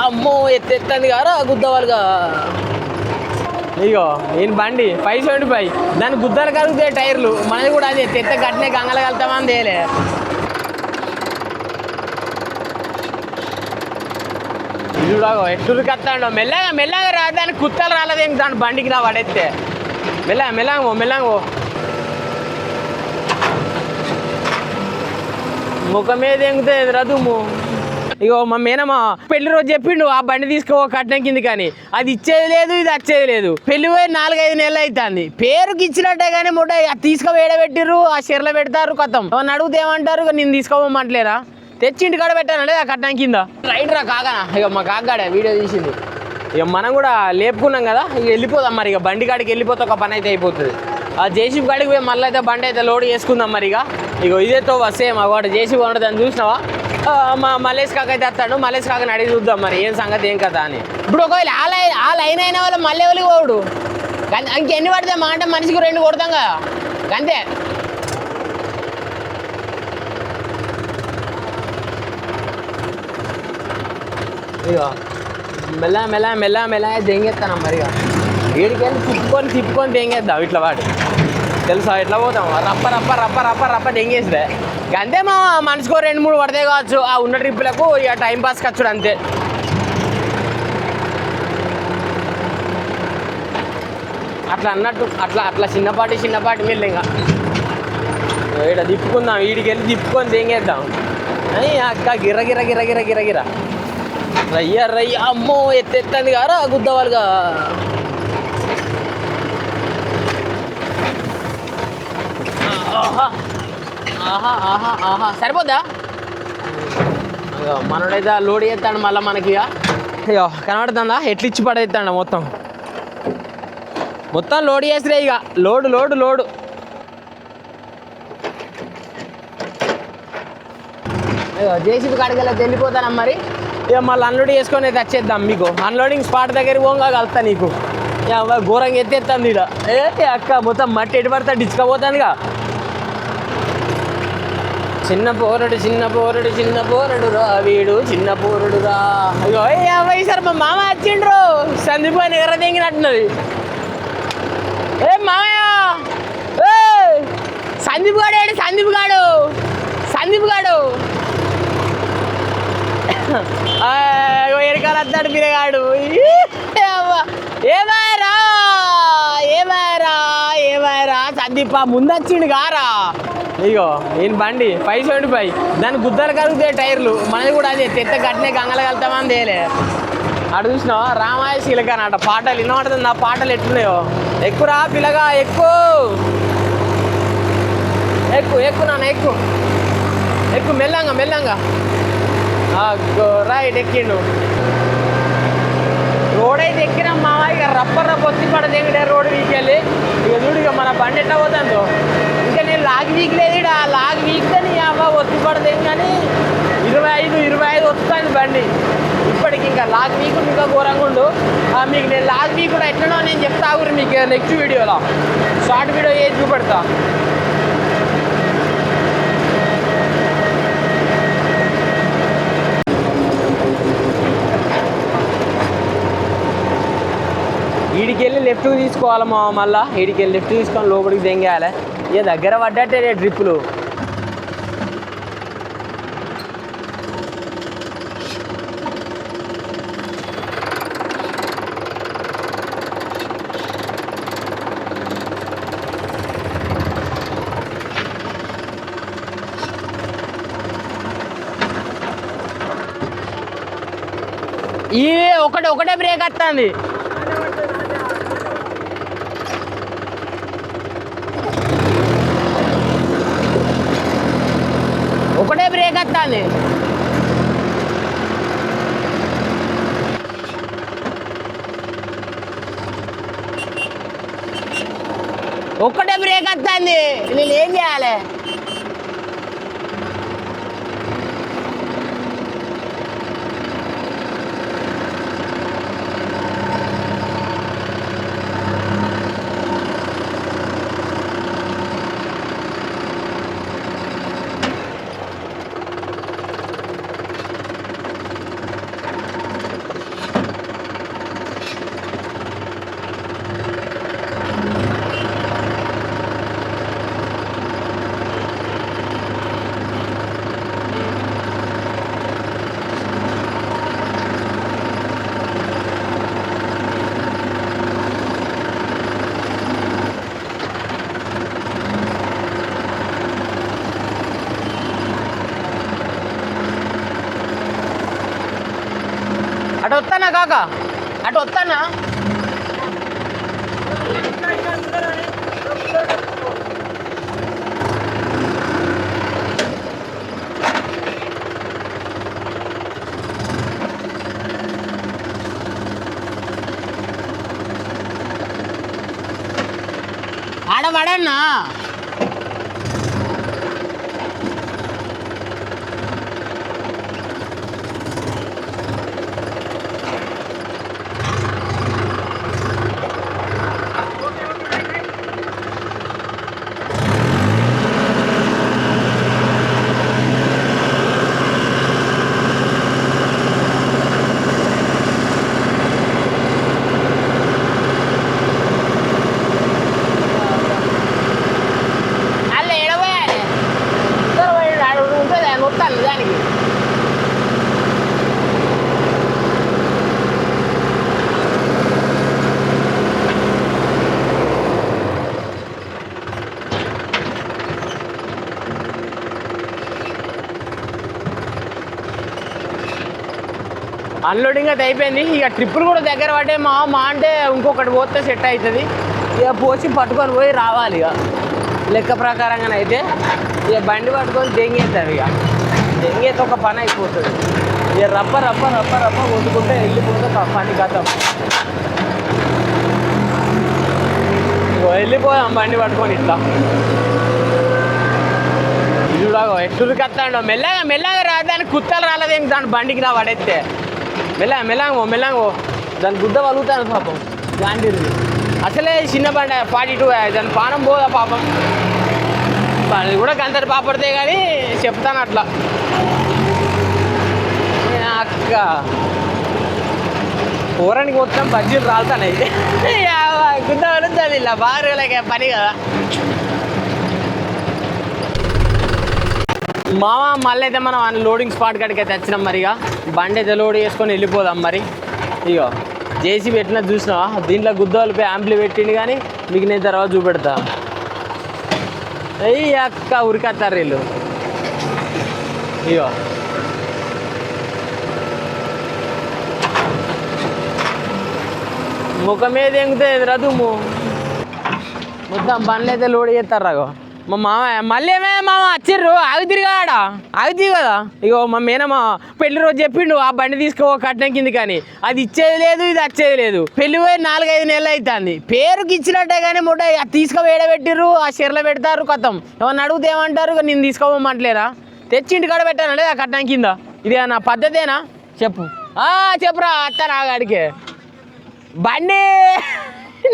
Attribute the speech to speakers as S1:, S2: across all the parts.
S1: అమ్మో ఎత్తెత్తంది గారా గుద్దవాలుగా. ఇగో ఈయన బండి 575 దాని గుద్దలు కలుగుతాయి టైర్లు. మనది కూడా అది ఎత్త కట్టినే గంగలు కలుతామని తేలే. చూడగో ఎట్టురు కత్తాడో మెల్లగా మెల్లగా రా. దానికి కుత్తలు రాలేదేం దాని బండికి రా పడెత్తే. మెల్లగా మెల్లగా మెల్లగా ముఖం మీద ఎంగుతుంది రదుము. ఇగో మా మేనమా పెళ్లి రోజు చెప్పిండు ఆ బండి తీసుకో కట్నం కింది కానీ అది ఇచ్చేది లేదు ఇది వచ్చేది లేదు. పెళ్లి పోయి 4-5 నెలలు అవుతుంది. పేరుకి ఇచ్చినట్టే కానీ ముడ్డ తీసుకుపోయి ఏడబెట్టిర్రు ఆ చీరలో పెడతారు కథం. ఎవరిని అడిగితే ఏమంటారు నేను తీసుకోమంటలేరా తెచ్చి ఇంటి కాడ పెట్టానండి ఆ కట్నం కింద. రైట్ రా కాకనా ఇక మా కాకాడే వీడియో తీసింది. ఇక మనం కూడా లేపుకున్నాం కదా ఇక వెళ్ళిపోదాం మరి. ఇక బండి కాడికి వెళ్ళిపోతే ఒక పని అయితే అయిపోతుంది. ఆ జేసీబీ కాడికి పోయి మళ్ళీ అయితే బండి అయితే లోడ్ చేసుకుందాం మరి. ఇక ఇదే తో సేమ్ వాడు జేసీబీ ఉండదని చూసినావా. మా మల్లేష్ కాక అయితే వస్తాడు. మల్లేష్ కాకని అడిగి చూద్దాం మరి ఏం సంగతి ఏం కదా అని. ఇప్పుడు ఒకవేళ ఆ లైన్ అయిన వాళ్ళు మళ్ళీ ఎవరికి పోడు ఇంకెన్ని పడతాయి మా అంటే మనిషికి 2 కొడతాం కదా అంతే. ఇక మెల్ల మెల్ల మెల్ల మెల్ల దెంగేస్తాను మరి. వీడికి వెళ్ళి తిప్పుకొని దెంగేద్దాం ఇట్లా వాడు తెలుసా. ఎట్లా పోతాం రప్ప రప్ప రప్ప రప్ప రప్ప దెంగేస్తే అంతే. మా మనసుకో 2-3 పడతాయి కావచ్చు ఆ ఉన్న ట్రిప్పులకు. ఇక టైం పాస్ ఖర్చుడు అంతే. అట్లా అన్నట్టు అట్లా చిన్నపాటి మీద ఇంకా ఇక్కడ తిప్పుకుందాం. వీడికి వెళ్ళి తిప్పుకొని దెంగేద్దాం అని అక్క గిర్ర గిర్ర గిర్ర గిర్ర గిర్ర గిర్ర రయ్య అమ్మో ఎత్తెత్తంది గారా గుద్దవాలుగా. సరిపోద్దా. మనోడైతే లోడ్ చేస్తాడు మళ్ళీ మనకి. అయ్యో కనబడుతుందా ఎట్లు ఇచ్చి పడేస్తాడు మొత్తం లోడ్ చేసిరే. ఇక లోడు జేసీబీ కాడికి వెళ్ళి వెళ్ళిపోతాను మరి. ఇక మళ్ళీ అన్లోడ్ చేసుకొని అయితే వచ్చేద్దాం. మీకు అన్లోడింగ్ స్పాట్ దగ్గరికి పోగా కలుతా నీకు. ఘోరంగా ఎత్తేస్తాను ఇక అక్క మొత్తం మట్టి ఎటు పడతా డిచ్చుకపోతానుగా. చిన్న పోరడు రా వీడు చిన్న పోరడు రా. అయ్యో అవ్వయి సార్ మా మామ వచ్చిండ్రు. సందీప్ అని ఎర్ర తెంగినట్టున్నది. ఏ మామయ్య సందీప్ గాడు ఎరకాలు వస్తాడు పిల్లగాడు. ఏమారా సందీప్ ముందు వచ్చిండు గారా. ఇగో ఈయన బండి 575 దాని గుద్దలు కలుగుతాయి టైర్లు. మనది కూడా అది ఎత్త కట్టినే గంగలు కలుతామని తేలే. అటు చూసినావా రామాయ శీలకానట పాటలు వినబడుతుంది. నా పాటలు ఎట్లున్నాయో. ఎక్కురా పిల్లగా ఎక్కు నాన్న ఎక్కు మెల్లంగా రైట్ ఎక్కిండు. రోడ్ అయితే ఎక్కినాం మామ. ఇక రప్ప వచ్చి పడదేంగడే రోడ్డు వీకెళ్ళి. ఇక చూడు ఇక మన బండి ఎట్లా పోతుందో. ఇంకా నేను లాగ్ వీక్లేదు ఇక్కడ. లాగ్ వీక్తే నీ అవ్వ ఒత్తి పడదేం కానీ 25 వస్తుంది బండి ఇప్పటికి. ఇంకా లాగ్ వీక్ ఇంకా ఘోరంగా ఉండు. మీకు నేను లాగ్ వీక్ కూడా ఎట్లనో నేను చెప్తా గురి మీకు నెక్స్ట్ వీడియోలో షార్ట్ వీడియో ఏది చూపెడతా. వీడికి వెళ్ళి లెఫ్ట్ తీసుకోవాలి మళ్ళీ. వీడికి వెళ్ళి లెఫ్ట్ తీసుకొని లోపలికి దెంగేయాలి. ఇక దగ్గర పడ్డట్టే ట్రిప్పులు. ఇవే ఒకటే బ్రేక్ వస్తుంది. ఒకటే బ్రేక్ వస్తుంది. ఒక్కటే బ్రేక్ వస్తుంది. నేను ఏం చేయాలి. అటు వస్తానా కాక, అటు వస్తానా. ఆడవాడన్నా దానికి అన్లోడింగ్ అయితే అయిపోయింది. ఇక ట్రిప్పులు కూడా దగ్గర పడ్డే మా అంటే ఇంకొకటి పోతే సెట్ అవుతుంది. ఇక పోసి పట్టుకొని పోయి రావాలి. ఇక లెక్క ప్రకారంగానైతే ఇక బండి పట్టుకొని దెంగేస్తారు. ఇక దెంగేస్తే ఒక పని అయిపోతుంది. ఇక రప్ప రప్ప రప్ప రప్ప కొట్టుకుంటే వెళ్ళిపోతే పని కథం. వెళ్ళిపోయాం బండి పట్టుకొని ఇట్లా. చూడగో ఎట్టురు కత్తాడో మెల్లగా మెల్లగా రా. దానికి కుత్తలు రాలేదేం దాని బండికి నా పడేస్తే మెల్లగా మెల్లగా మెల్లగా దాని గుద్ద వలుగుతాను పాపం. గాంధీది అసలే చిన్న బండి 42 దాని పానం పోదా పాపం. అది కూడా గంటది పాపడితే కానీ చెప్తాను అట్లా. అక్క కూరనికి మొత్తం బజ్జీలు రాలుతాయి. గుద్ద వలుగుతుంది ఇలా బాగా పని కదా. మామ మళ్ళీ అయితే మనం లోడింగ్ స్పాట్ కాడికి అయితే వచ్చినాం. మరిగా బండి అయితే లోడ్ చేసుకొని వెళ్ళిపోదాం. మరి ఇగో జేసీ పెట్టినా చూసినావా, దీంట్లో గుద్దలు యాంప్లీ పెట్టిండు కానీ మీకు నేను తర్వాత చూపెడతా. అయ్యి అక్క ఉరికత్తారు వీళ్ళు. ఇగో ముఖం మీద ఎంగుతుంది రదుము మొత్తం బండ్లు అయితే లోడ్ చేస్తారు. రాగో మా మామ మళ్ళీ ఏమే మామ వచ్చిర్రు ఆగుతిరిగాడ ఆగుతీ కదా. ఇగో మా మేనమా పెళ్లి రోజు చెప్పిండు ఆ బండి తీసుకో కట్నం కింది కానీ అది ఇచ్చేది లేదు, ఇది వచ్చేది లేదు. పెళ్లి పోయి 4-5 నెలలు అవుతుంది. పేరుకి ఇచ్చినట్టే కానీ ముట్ట తీసుకొని ఏడబెట్టిర్రు, ఆ చీరలో పెడతారు కథం. ఏమన్నా అడిగితే ఏమంటారు, నేను తీసుకోమంటలేరా, తెచ్చి ఇంటికాడ పెట్టాను లేదా కట్నం కింద. ఇది నా పద్ధతేనా చెప్పు. చెప్పురా అత్తారా ఆగాడికే బండి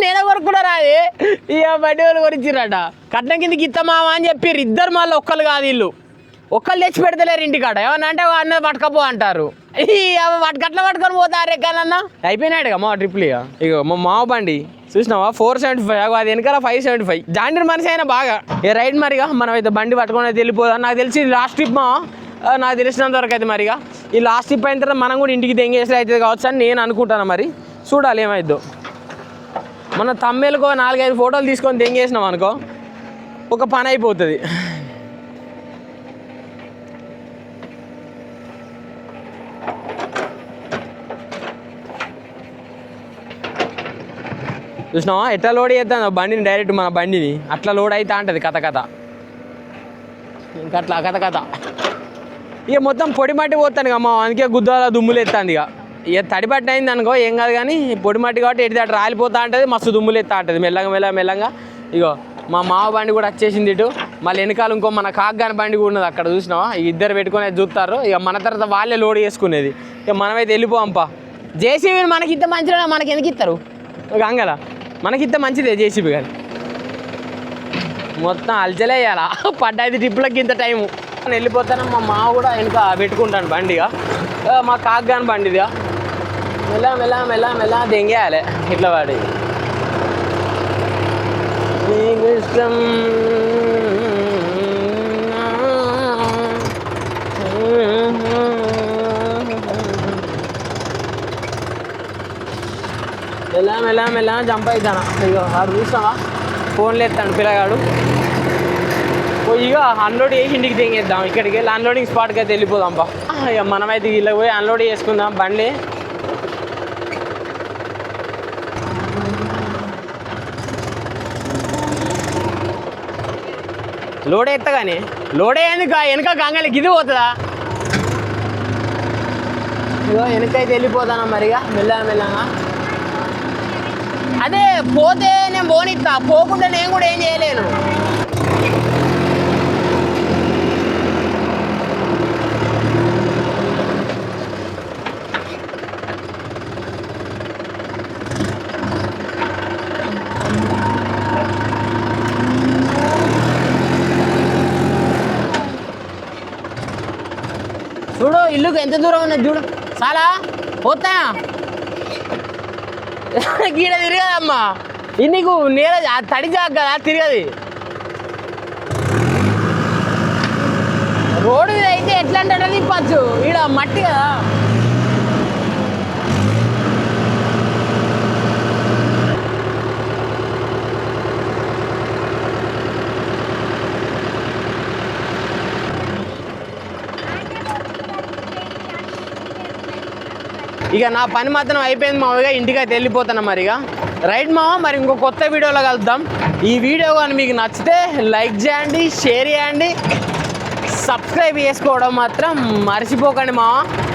S1: నేనే కొనుక్కున్నారా. అది ఇక బండి వాళ్ళు కొనిచ్చిరట కట్నం కిందకి ఇస్తామావా అని చెప్పారు. ఇద్దరు మళ్ళీ ఒక్కరు కాదు, వీళ్ళు ఒక్కరు తెచ్చి పెడతలేరు ఇంటికాడ. ఏమన్నా అంటే అన్న పట్టుకపో అంటారు. కట్ల పట్టుకొని పోతారు ఎక్కడన్నా. అయిపోయినాడుగా మా ట్రిప్లు. ఇక మా మావ బండి చూసినావా 475, అది వెనకాల 575. జాండీర్ మనిషి అయినా బాగా ఏ రైడ్. మరిగా మనం అయితే బండి పట్టుకొని అయితే వెళ్ళిపోదాం. నాకు తెలిసి లాస్ట్ ట్రిప్ నాకు తెలిసినంత వరకు అయితే మరిగా ఈ లాస్ట్ ట్రిప్ అయిన తర్వాత మనం కూడా ఇంటికి దెంగేసి అవుతుంది కావచ్చు అని నేను అనుకుంటాను. మరి చూడాలి ఏమైద్దో. మన తమ్మేలకు 4-5 ఫోటోలు తీసుకొని దెంగేసినాం అనుకో ఒక పని అయిపోతుంది. చూసినావా ఎట్లా లోడ్ చేద్దాం బండిని, డైరెక్ట్ మన బండిని అట్లా లోడ్ అవుతా ఉంటుంది కథ. ఇంకా అట్లా కథ. ఇక మొత్తం పొడి మట్టి పోతాను ఇక మా అందుకే గుద్దాల దుమ్ములు ఎత్తాంది. ఇక తడిపట్టి అయింది అనుకో ఏం కాదు కానీ పొడి మట్టి కాబట్టి ఎటు అటు రాలిపోతూ ఉంటుంది, మస్తు దుమ్ములు ఎత్తా ఉంటుంది మెల్లగా. ఇగో మా మావ బండి కూడా వచ్చేసింది ఇటు. మళ్ళీ వెనకాల ఇంకో మన కాగ్గాని బండి కూడా ఉన్నది అక్కడ చూసినావా. ఇద్దరు పెట్టుకుని చూస్తారు. ఇక మన తర్వాత వాళ్ళే లోడ్ చేసుకునేది. ఇక మనమైతే వెళ్ళిపోంపా. జేసీబీని మనకి ఇంత మంచిగా మనకి ఎందుకు ఇస్తారు గంగల, మనకి ఇంత మంచిదే జేసీబీ కానీ. మొత్తం అల్చలే వేయాలా 15 ట్రిప్పులకి ఇంత టైము. నేను వెళ్ళిపోతాను. మా మావ కూడా వెనక పెట్టుకుంటాను బండిగా. మా కాగ్గాని బండిదిగా మెల్ల దెంగేయాలి ఇట్లా వాడి. నీకు ఇష్టం మెల్ల జంప్ అవుతాను. ఇక వాడు చూసావా ఫోన్లు ఎత్తాడు పిల్లగాడు. ఇక అన్లోడ్ చేసి ఇంటికి తెంగేద్దాం. ఇక్కడికి వెళ్ళి అన్లోడింగ్ స్పాట్కి అయితే వెళ్ళిపోదాంపా. ఇక మనమైతే వీళ్ళకి పోయి అన్లోడ్ చేసుకుందాం బండి. లోడ్ ఎత్తగానే లోడే ఎందుకు వెనక గంగలి గిది పోతుందా ఇగో వెనకైతే వెళ్ళిపోతానా మరిగా మెల్లగా అదే పోతే నేను పోనిస్తా పోకుండా నేను కూడా ఏం చేయలేను చూడు ఇల్లుకి ఎంత దూరం ఉన్నది చూడు చాలా పోతా గీడ తిరగదమ్మా ఇది నీకు నేల తడి జాగ్ కదా తిరగది రోడ్డు మీద అయితే ఎట్లా అంటే తిప్పచ్చు ఈడ మట్టి కదా ఇక నా పని మాత్రం అయిపోయింది మామూలుగా ఇంటికి అయితే వెళ్ళిపోతాను మరిగా రైట్ మామ మరి ఇంకో కొత్త వీడియోలో కలుద్దాం ఈ వీడియో కానీ మీకు నచ్చితే లైక్ చేయండి షేర్ చేయండి సబ్స్క్రైబ్ చేసుకోవడం మాత్రం మర్చిపోకండి మామ